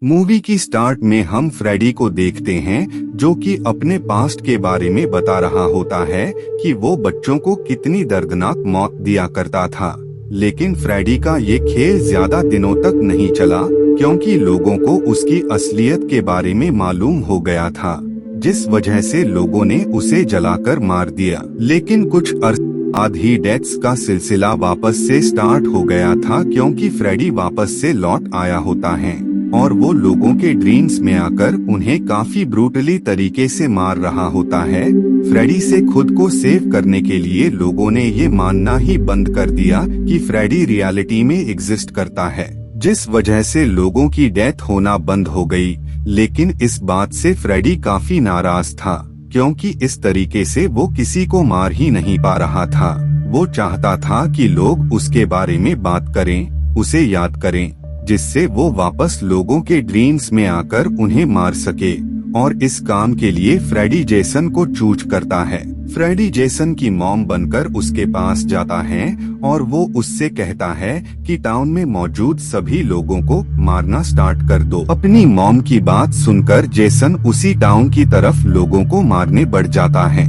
Movie की start में हम फ्रेडी को देखते हैं जो कि अपने पास्ट के बारे में बता रहा होता है कि वो बच्चों को कितनी दर्दनाक मौत दिया करता था। लेकिन फ्रेडी का ये खेल ज्यादा दिनों तक नहीं चला क्योंकि लोगों को उसकी असलियत के बारे में मालूम हो गया था, जिस वजह से लोगों ने उसे जलाकर मार दिया। लेकिन कुछ अर्से बाद ही डेथ्स का सिलसिला वापस से स्टार्ट हो गया था क्योंकि फ्रेडी वापस से लौट आया होता है और वो लोगों के ड्रीम्स में आकर उन्हें काफी ब्रूटली तरीके से मार रहा होता है। फ्रेडी से खुद को सेव करने के लिए लोगों ने ये मानना ही बंद कर दिया कि फ्रेडी रियलिटी में एग्जिस्ट करता है, जिस वजह से लोगों की डेथ होना बंद हो गई। लेकिन इस बात से फ्रेडी काफी नाराज था क्योंकि इस तरीके से वो किसी को मार ही नहीं पा रहा था। वो चाहता था कि लोग उसके बारे में बात करें, उसे याद करें, जिससे वो वापस लोगों के ड्रीम्स में आकर उन्हें मार सके। और इस काम के लिए फ्रेडी जेसन को चूज करता है। फ्रेडी जेसन की मॉम बनकर उसके पास जाता है और वो उससे कहता है कि टाउन में मौजूद सभी लोगों को मारना स्टार्ट कर दो। अपनी मॉम की बात सुनकर जेसन उसी टाउन की तरफ लोगों को मारने बढ़ जाता है।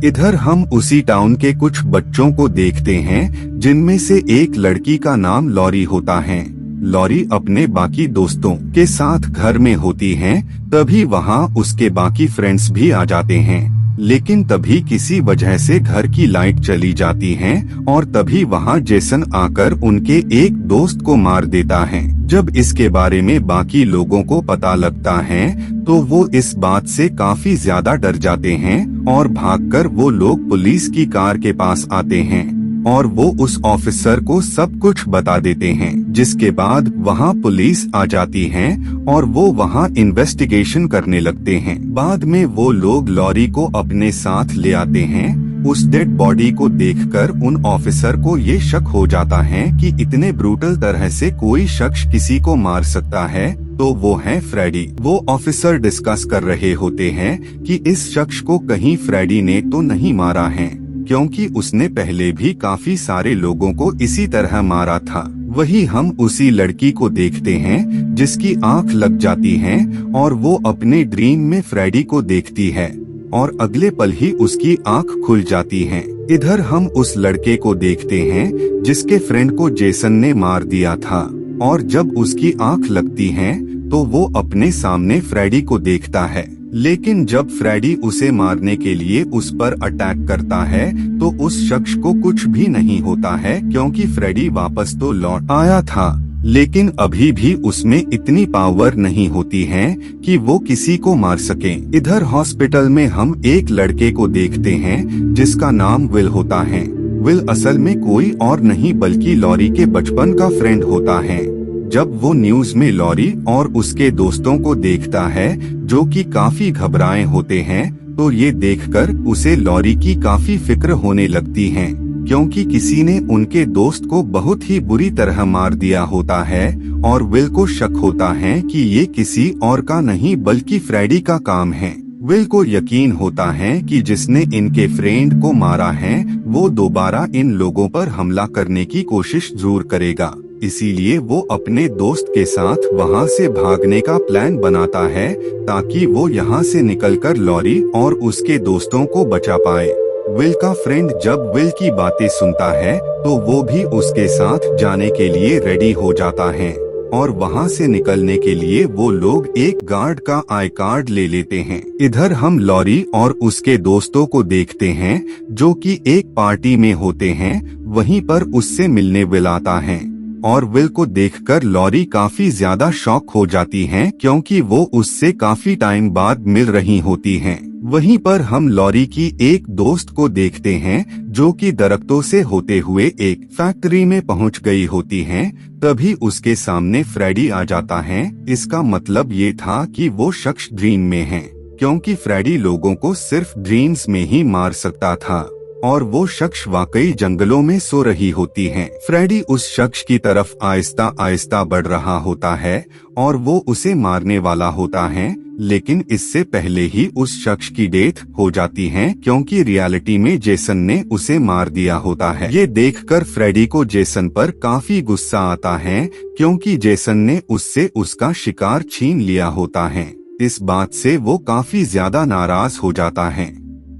इधर हम उसी टाउन के कुछ बच्चों को देखते हैं जिनमें से एक लड़की का नाम लॉरी होता है। लॉरी अपने बाकी दोस्तों के साथ घर में होती है, तभी वहाँ उसके बाकी फ्रेंड्स भी आ जाते हैं। लेकिन तभी किसी वजह से घर की लाइट चली जाती है और तभी वहाँ जेसन आकर उनके एक दोस्त को मार देता है। जब इसके बारे में बाकी लोगों को पता लगता है तो वो इस बात से काफी ज्यादा डर जाते हैं और भागकर वो लोग पुलिस की कार के पास आते हैं और वो उस ऑफिसर को सब कुछ बता देते हैं। जिसके बाद वहाँ पुलिस आ जाती है और वो वहाँ इन्वेस्टिगेशन करने लगते हैं। बाद में वो लोग लॉरी को अपने साथ ले आते हैं। उस डेड बॉडी को देखकर उन ऑफिसर को ये शक हो जाता है कि इतने ब्रूटल तरह से कोई शख्स किसी को मार सकता है तो वो है फ्रेडी। वो ऑफिसर डिस्कस कर रहे होते हैं कि इस शख्स को कहीं फ्रेडी ने तो नहीं मारा है, क्योंकि उसने पहले भी काफी सारे लोगों को इसी तरह मारा था। वही हम उसी लड़की को देखते हैं जिसकी आंख लग जाती है और वो अपने ड्रीम में फ्रेडी को देखती है और अगले पल ही उसकी आंख खुल जाती है। इधर हम उस लड़के को देखते हैं जिसके फ्रेंड को जेसन ने मार दिया था और जब उसकी आंख लगती है तो वो अपने सामने फ्रेडी को देखता है। लेकिन जब फ्रेडी उसे मारने के लिए उस पर अटैक करता है तो उस शख्स को कुछ भी नहीं होता है क्योंकि फ्रेडी वापस तो लौट आया था, लेकिन अभी भी उसमें इतनी पावर नहीं होती है कि वो किसी को मार सके। इधर हॉस्पिटल में हम एक लड़के को देखते हैं जिसका नाम विल होता है। विल असल में कोई और नहीं बल्कि लॉरी के बचपन का फ्रेंड होता है। जब वो न्यूज में लॉरी और उसके दोस्तों को देखता है जो कि काफी घबराए होते हैं तो ये देखकर उसे लॉरी की काफी फिक्र होने लगती है क्योंकि किसी ने उनके दोस्त को बहुत ही बुरी तरह मार दिया होता है और विल को शक होता है कि ये किसी और का नहीं बल्कि फ्रेडी का काम है। विल को यकीन होता है कि जिसने इनके फ्रेंड को मारा है वो दोबारा इन लोगों पर हमला करने की कोशिश जरूर करेगा। इसीलिए वो अपने दोस्त के साथ वहाँ से भागने का प्लान बनाता है ताकि वो यहाँ से निकलकर लॉरी और उसके दोस्तों को बचा पाए। विल का फ्रेंड जब विल की बातें सुनता है तो वो भी उसके साथ जाने के लिए रेडी हो जाता है और वहाँ से निकलने के लिए वो लोग एक गार्ड का आई कार्ड ले लेते हैं। इधर हम लॉरी और उसके दोस्तों को देखते हैं जो कि एक पार्टी में होते हैं। वहीं पर उससे मिलने विल आता है और विल को देखकर लॉरी काफी ज्यादा शॉक हो जाती हैं क्योंकि वो उससे काफी टाइम बाद मिल रही होती हैं। वहीं पर हम लॉरी की एक दोस्त को देखते हैं जो कि दरख्तों से होते हुए एक फैक्ट्री में पहुंच गई होती हैं। तभी उसके सामने फ्रेडी आ जाता है। इसका मतलब ये था कि वो शख्स ड्रीम में है क्योंकि फ्रेडी लोगों को सिर्फ ड्रीम्स में ही मार सकता था। और वो शख्स वाकई जंगलों में सो रही होती है। फ्रेडी उस शख्स की तरफ आहिस्ता आहिस्ता बढ़ रहा होता है और वो उसे मारने वाला होता है, लेकिन इससे पहले ही उस शख्स की डेथ हो जाती है, क्योंकि रियलिटी में जेसन ने उसे मार दिया होता है। ये देखकर फ्रेडी को जेसन पर काफी गुस्सा आता है, क्योंकि जेसन ने उससे उसका शिकार छीन लिया होता है। इस बात से वो काफी ज्यादा नाराज हो जाता है।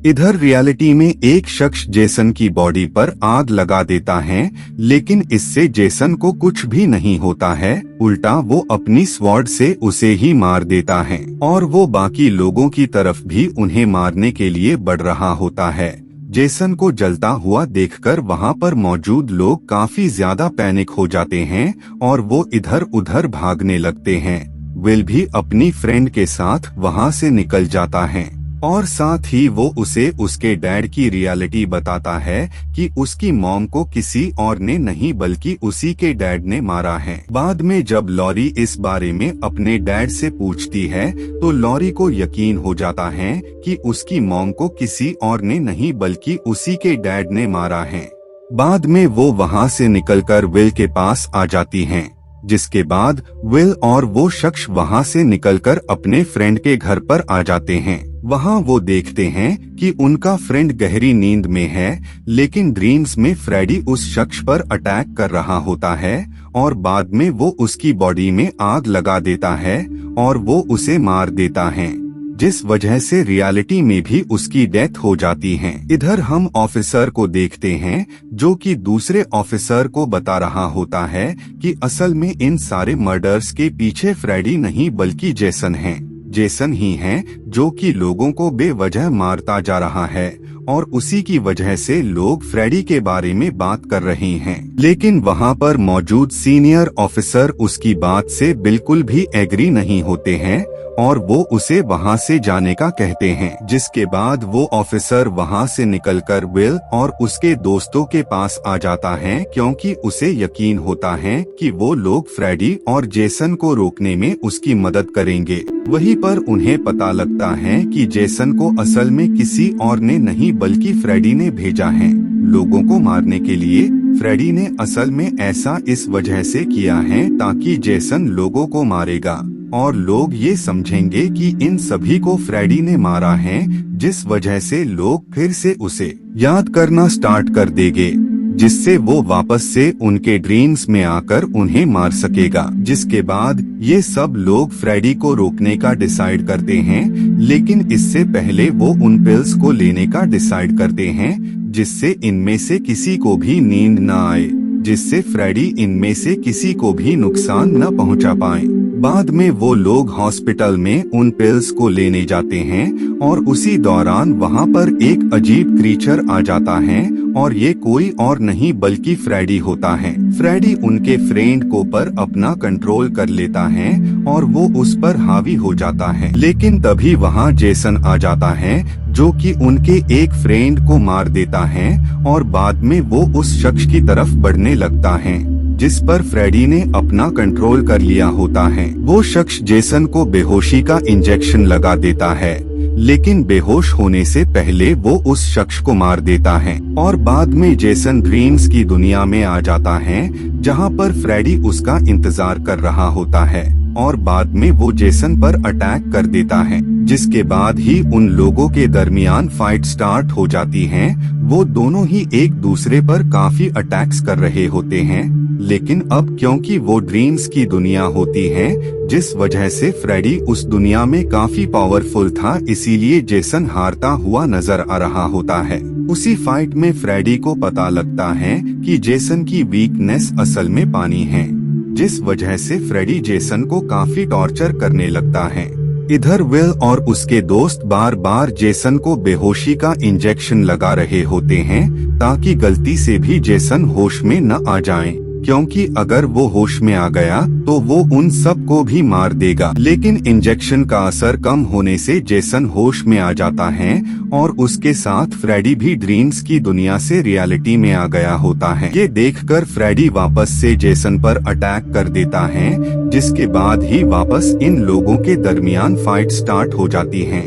इधर रियलिटी में एक शख्स जेसन की बॉडी पर आग लगा देता है, लेकिन इससे जेसन को कुछ भी नहीं होता है। उल्टा वो अपनी स्वॉर्ड से उसे ही मार देता है और वो बाकी लोगों की तरफ भी उन्हें मारने के लिए बढ़ रहा होता है। जेसन को जलता हुआ देखकर वहाँ पर मौजूद लोग काफी ज्यादा पैनिक हो जाते हैं और वो इधर उधर भागने लगते हैं। विल भी अपनी फ्रेंड के साथ वहाँ से निकल जाता है और साथ ही वो उसे उसके डैड की रियलिटी बताता है कि उसकी मॉम को किसी और ने नहीं बल्कि उसी के डैड ने मारा है। बाद में जब लॉरी इस बारे में अपने डैड से पूछती है तो लॉरी को यकीन हो जाता है कि उसकी मॉम को किसी और ने नहीं बल्कि उसी के डैड ने मारा है। बाद में वो वहाँ से निकलकर विल के पास आ जाती हैं, जिसके बाद विल और वो शख्स वहाँ से निकलकर अपने फ्रेंड के घर पर आ जाते हैं। वहाँ वो देखते हैं कि उनका फ्रेंड गहरी नींद में है, लेकिन ड्रीम्स में फ्रेडी उस शख्स पर अटैक कर रहा होता है और बाद में वो उसकी बॉडी में आग लगा देता है और वो उसे मार देता है, जिस वजह से रियलिटी में भी उसकी डेथ हो जाती है। इधर हम ऑफिसर को देखते हैं जो कि दूसरे ऑफिसर को बता रहा होता है कि असल में इन सारे मर्डर्स के पीछे फ्रेडी नहीं बल्कि जेसन है। जेसन ही है जो कि लोगों को बेवजह मारता जा रहा है और उसी की वजह से लोग फ्रेडी के बारे में बात कर रहे हैं। लेकिन वहाँ पर मौजूद सीनियर ऑफिसर उसकी बात से बिल्कुल भी एग्री नहीं होते हैं और वो उसे वहाँ से जाने का कहते हैं, जिसके बाद वो ऑफिसर वहाँ से निकलकर विल और उसके दोस्तों के पास आ जाता है, क्योंकि उसे यकीन होता है कि वो लोग फ्रेडी और जेसन को रोकने में उसकी मदद करेंगे। वहीं पर उन्हें पता लगता है कि जेसन को असल में किसी और ने नहीं बल्कि फ्रेडी ने भेजा है लोगों को मारने के लिए। फ्रेडी ने असल में ऐसा इस वजह से किया है ताकि जेसन लोगों को मारेगा और लोग ये समझेंगे कि इन सभी को फ्रेडी ने मारा है, जिस वजह से लोग फिर से उसे याद करना स्टार्ट कर देंगे, जिससे वो वापस से उनके ड्रीम्स में आकर उन्हें मार सकेगा। जिसके बाद ये सब लोग फ्रेडी को रोकने का डिसाइड करते हैं, लेकिन इससे पहले वो उन पिल्स को लेने का डिसाइड करते हैं जिससे इनमें से किसी को भी नींद न आए, जिससे फ्रेडी इनमें से किसी को भी नुकसान न पहुंचा पाए। बाद में वो लोग हॉस्पिटल में उन पिल्स को लेने जाते हैं और उसी दौरान वहाँ पर एक अजीब क्रीचर आ जाता है और ये कोई और नहीं बल्कि फ्रेडी होता है। फ्रेडी उनके फ्रेंड को पर अपना कंट्रोल कर लेता है और वो उस पर हावी हो जाता है, लेकिन तभी वहाँ जेसन आ जाता है जो कि उनके एक फ्रेंड को मार देता है और बाद में वो उस शख्स की तरफ बढ़ने लगता है जिस पर फ्रेडी ने अपना कंट्रोल कर लिया होता है। वो शख्स जेसन को बेहोशी का इंजेक्शन लगा देता है, लेकिन बेहोश होने से पहले वो उस शख्स को मार देता है और बाद में जेसन ड्रीम्स की दुनिया में आ जाता है जहां पर फ्रेडी उसका इंतजार कर रहा होता है और बाद में वो जेसन पर अटैक कर देता है, जिसके बाद ही उन लोगों के दरमियान फाइट स्टार्ट हो जाती है। वो दोनों ही एक दूसरे पर काफी अटैक्स कर रहे होते हैं, लेकिन अब क्योंकि वो ड्रीम्स की दुनिया होती है, जिस वजह से फ्रेडी उस दुनिया में काफी पावरफुल था, इसीलिए जेसन हारता हुआ नजर आ रहा होता है। उसी फाइट में फ्रेडी को पता लगता है कि जेसन की वीकनेस असल में पानी है, जिस वजह से फ्रेडी जेसन को काफी टॉर्चर करने लगता है। इधर विल और उसके दोस्त बार बार जेसन को बेहोशी का इंजेक्शन लगा रहे होते हैं ताकि गलती से भी जेसन होश में न आ जाए, क्योंकि अगर वो होश में आ गया तो वो उन सब को भी मार देगा। लेकिन इंजेक्शन का असर कम होने से जेसन होश में आ जाता है और उसके साथ फ्रेडी भी ड्रीम्स की दुनिया से रियलिटी में आ गया होता है। ये देखकर फ्रेडी वापस से जेसन पर अटैक कर देता है, जिसके बाद ही वापस इन लोगों के दरमियान फाइट स्टार्ट हो जाती है।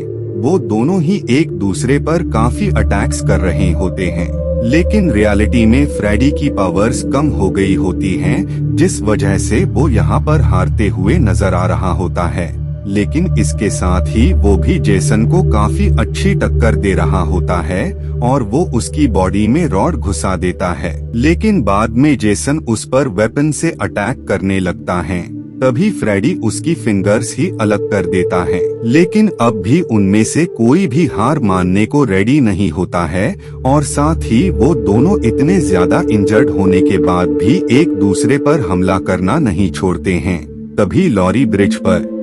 वो दोनों ही एक दूसरे पर काफी अटैक्स कर रहे होते हैं। लेकिन रियलिटी में फ्रेडी की पावर्स कम हो गई होती हैं, जिस वजह से वो यहाँ पर हारते हुए नजर आ रहा होता है। लेकिन इसके साथ ही वो भी जेसन को काफी अच्छी टक्कर दे रहा होता है और वो उसकी बॉडी में रॉड घुसा देता है। लेकिन बाद में जेसन उस पर वेपन से अटैक करने लगता है। तभी फ्रेडी उसकी फिंगर्स ही अलग कर देता है। लेकिन अब भी उनमें से कोई भी हार मानने को रेडी नहीं होता है और साथ ही वो दोनों इतने ज्यादा इंजर्ड होने के बाद भी एक दूसरे पर हमला करना नहीं छोड़ते हैं। तभी लॉरी ब्रिज पर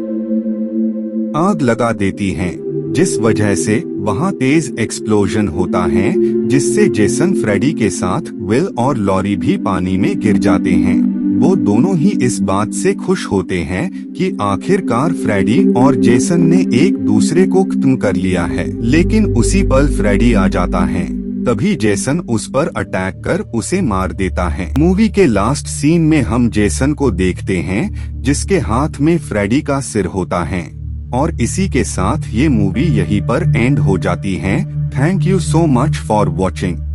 आग लगा देती हैं, जिस वजह से वहां तेज एक्सप्लोजन होता है, जिससे जेसन फ्रेडी के साथ विल और लॉरी भी पानी में गिर जाते हैं। वो दोनों ही इस बात से खुश होते हैं कि आखिरकार फ्रेडी और जेसन ने एक दूसरे को खत्म कर लिया है। लेकिन उसी पल फ्रेडी आ जाता है। तभी जेसन उस पर अटैक कर उसे मार देता है। मूवी के लास्ट सीन में हम जेसन को देखते हैं, जिसके हाथ में फ्रेडी का सिर होता है। और इसी के साथ ये मूवी यहीं पर एंड हो जाती है। Thank you so much for watching.